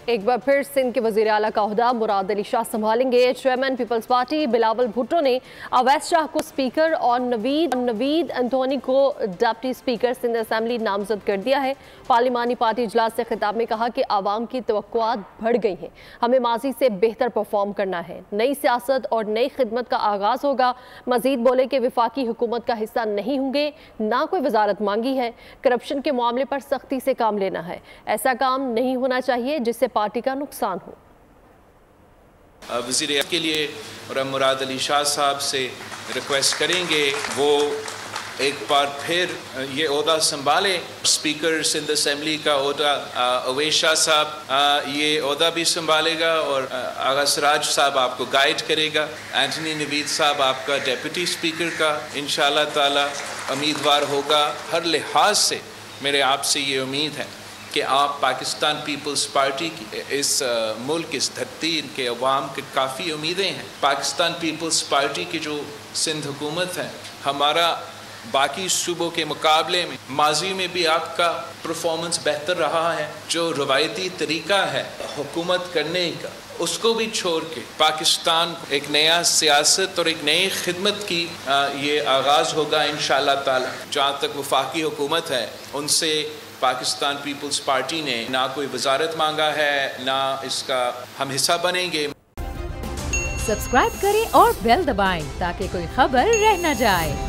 एक बार फिर सिंध के वज़ीर आला का ओहदा मुराद अली शाह संभालेंगे। Chairman Peoples Party Bilawal Bhutto ने अवैस शाह को स्पीकर और नवीद एंथोनी को डिप्टी स्पीकर सिंध असेंबली नामजद कर दिया है। पार्लिमानी पार्टी इजलास से खिताब में कहा कि आवाम की तवक्कुआत बढ़ गई हैं, हमें माजी से बेहतर परफॉर्म करना है, नई सियासत और नई खिदमत का आगाज होगा। मजीद बोले कि विफाकी हुकूमत का हिस्सा नहीं होंगे, ना कोई वजारत मांगी है। करप्शन के मामले पर सख्ती से काम लेना है, ऐसा काम नहीं होना चाहिए जिससे पार्टी का नुकसान हो। वज़ीर के लिए और मुराद अली शाह साहब से रिक्वेस्ट करेंगे वो एक बार फिर ये ओहदा संभाले। स्पीकर सिंध असेंबली का ओहदा अवैस शाह साहब ये ओहदा भी संभालेगा और आगा सिराज साहब आपको गाइड करेगा। एंथनी नवीद साहब आपका डिप्टी स्पीकर का इंशाअल्लाह ताला उम्मीदवार होगा। हर लिहाज से मेरे आपसे ये उम्मीद है कि आप पाकिस्तान पीपल्स पार्टी की इस मुल्क, इस धरती, इनके अवाम के काफ़ी उम्मीदें हैं। पाकिस्तान पीपल्स पार्टी की जो सिंध हुकूमत है, हमारा बाकी सूबों के मुकाबले में माजी में भी आपका परफॉर्मेंस बेहतर रहा है। जो रवायती तरीका है हुकूमत करने का, उसको भी छोड़ के पाकिस्तान एक नया सियासत और एक नई खिदमत की ये आगाज़ होगा इंशाअल्लाह ताला। जहाँ तक वफाकी हुकूमत है, उनसे पाकिस्तान पीपल्स पार्टी ने ना कोई वजारत मांगा है, ना इसका हम हिस्सा बनेंगे। सब्सक्राइब करें और बेल दबाएं ताकि कोई खबर रह न जाए।